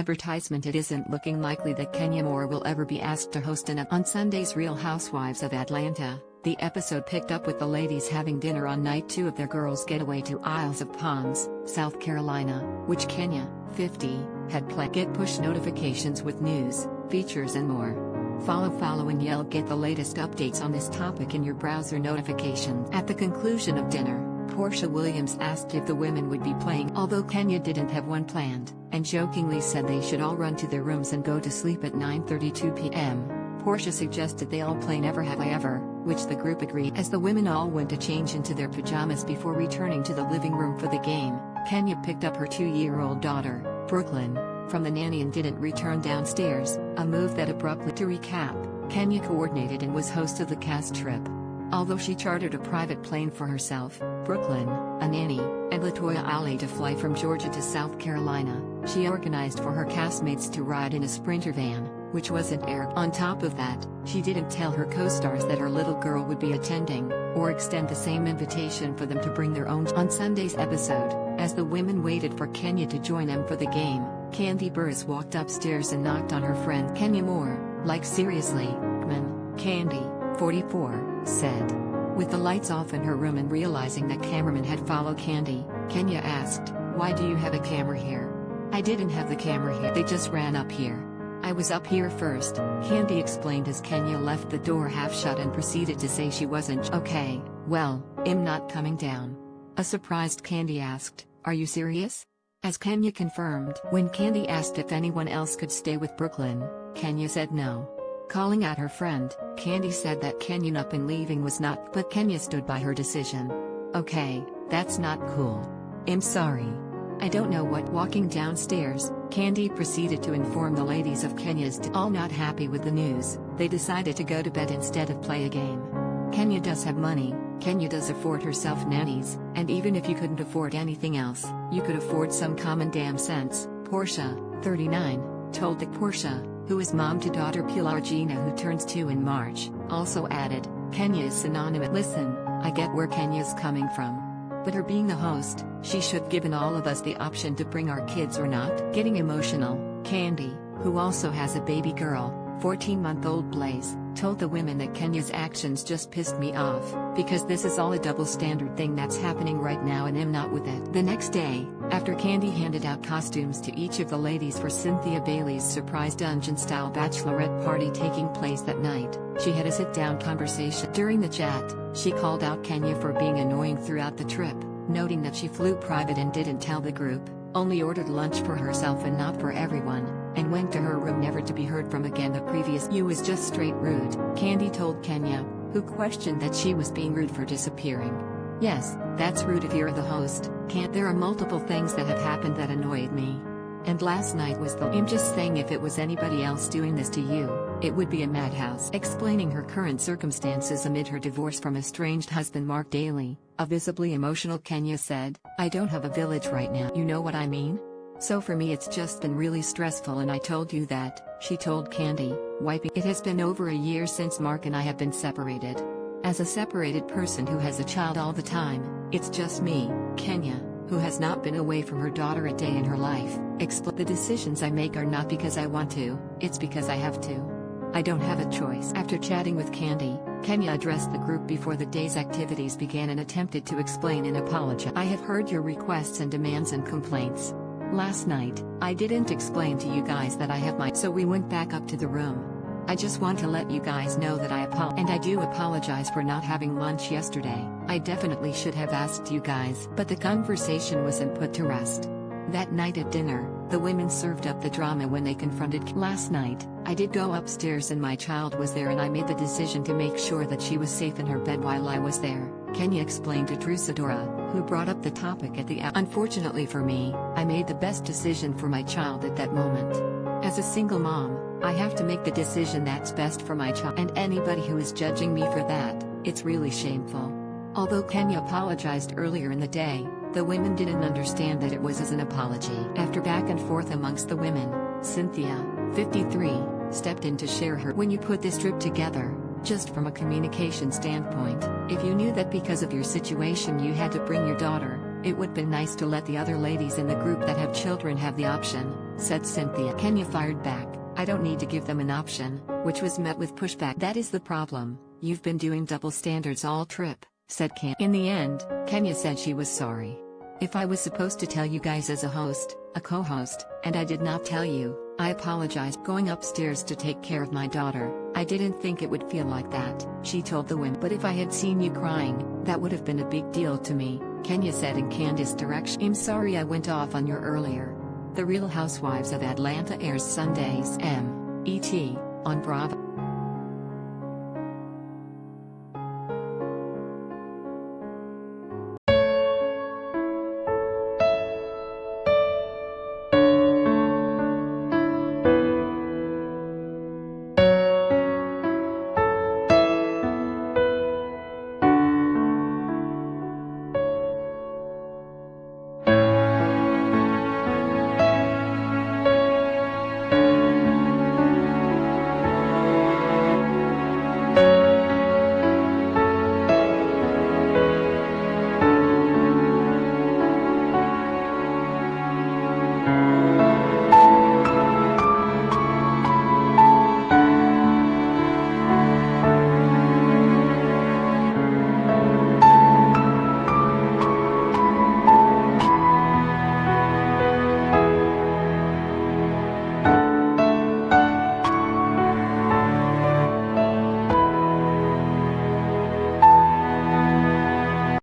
advertisement. It isn't looking likely that Kenya Moore will ever be asked to host on Sunday's Real Housewives of Atlanta. The episode picked up with the ladies having dinner on night 2 of their girls' getaway to Isles of Palms, South Carolina, which Kenya, 50, had planned. Get push notifications with news, features and more. Following Yell. Get the latest updates on this topic in your browser notifications. At the conclusion of dinner, Porsha Williams asked if the women would be playing, although Kenya didn't have one planned, and jokingly said they should all run to their rooms and go to sleep at 9:32 p.m. Porsha suggested they all play Never Have I Ever, which the group agreed. As the women all went to change into their pajamas before returning to the living room for the game, Kenya picked up her 2-year-old daughter, Brooklyn, from the nanny and didn't return downstairs, a move that abruptly. To recap, Kenya coordinated and was host of the cast trip. Although she chartered a private plane for herself, Brooklyn, a nanny, and LaToya Ali to fly from Georgia to South Carolina, she organized for her castmates to ride in a Sprinter van, which wasn't air. On top of that, she didn't tell her co-stars that her little girl would be attending, or extend the same invitation for them to bring their own. On Sunday's episode, as the women waited for Kenya to join them for the game, Kandi Burruss walked upstairs and knocked on her friend Kenya Moore. Like seriously, Kandi, 44, said. With the lights off in her room and realizing that cameramen had followed Kandi, Kenya asked, "Why do you have a camera here?" "I didn't have the camera here. They just ran up here. I was up here first," Kandi explained as Kenya left the door half shut and proceeded to say she wasn't. "Okay, well, I'm not coming down." A surprised Kandi asked, "Are you serious?" As Kenya confirmed. When Kandi asked if anyone else could stay with Brooklyn, Kenya said no. Calling out her friend, Kandi said that Kenya up and leaving was not, but Kenya stood by her decision. "Okay, that's not cool. I'm sorry. I don't know what." Walking downstairs, Kandi proceeded to inform the ladies of Kenya's all not happy with the news. They decided to go to bed instead of play a game. Kenya does have money, Kenya does afford herself nannies, and even if you couldn't afford anything else, you could afford some common damn sense, Porsha, 39, told the Porsha, who is mom to daughter Pilar Gina who turns 2 in March, also added, "Kenya is synonymous." Listen, I get where Kenya's coming from. But her being the host, she should given all of us the option to bring our kids or not. Getting emotional, Kandi, who also has a baby girl, 14-month-old Blaze, told the women that Kenya's actions just pissed me off, because this is all a double standard thing that's happening right now and I'm not with it. The next day, after Kandi handed out costumes to each of the ladies for Cynthia Bailey's surprise dungeon-style bachelorette party taking place that night, she had a sit-down conversation. During the chat, she called out Kenya for being annoying throughout the trip, noting that she flew private and didn't tell the group, only ordered lunch for herself and not for everyone, and went to her room never to be heard from again. The previous "You was just straight rude," Kandi told Kenya, who questioned that she was being rude for disappearing. "Yes, that's rude if you're the host, can't. There are multiple things that have happened that annoyed me. And last night was the. I'm just saying if it was anybody else doing this to you, it would be a madhouse." Explaining her current circumstances amid her divorce from estranged husband Mark Daly, a visibly emotional Kenya said, "I don't have a village right now. You know what I mean? So for me it's just been really stressful and I told you that," she told Kandi, wiping. "It has been over a year since Mark and I have been separated. As a separated person who has a child all the time, it's just me, Kenya, who has not been away from her daughter a day in her life. The decisions I make are not because I want to, it's because I have to. I don't have a choice." After chatting with Kandi, Kenya addressed the group before the day's activities began and attempted to explain and apologize. "I have heard your requests and demands and complaints. Last night, I didn't explain to you guys that I have so we went back up to the room. I just want to let you guys know that I do apologize for not having lunch yesterday. I definitely should have asked you guys." But the conversation wasn't put to rest. That night at dinner, the women served up the drama when they confronted. "Last night, I did go upstairs and my child was there and I made the decision to make sure that she was safe in her bed while I was there," Kenya explained to Trusadora, who brought up the topic at the end. "Unfortunately for me, I made the best decision for my child at that moment. As a single mom, I have to make the decision that's best for my child, and anybody who is judging me for that, it's really shameful." Although Kenya apologized earlier in the day, the women didn't understand that it was as an apology. After back and forth amongst the women, Cynthia, 53, stepped in to share her. "When you put this trip together, just from a communication standpoint, if you knew that because of your situation you had to bring your daughter, It would be nice to let the other ladies in the group that have children have the option, said Cynthia. Kenya fired back, I don't need to give them an option, which was met with pushback. That is the problem, you've been doing double standards all trip, said Kim. In the end, Kenya said she was sorry. If I was supposed to tell you guys as a host, a co-host, and I did not tell you, I apologize. Going upstairs to take care of my daughter, I didn't think it would feel like that, she told the women. But if I had seen you crying, that would have been a big deal to me, Kenya said in Candace's direction. I'm sorry I went off on you earlier. The Real Housewives of Atlanta airs Sundays M.E.T. on Bravo.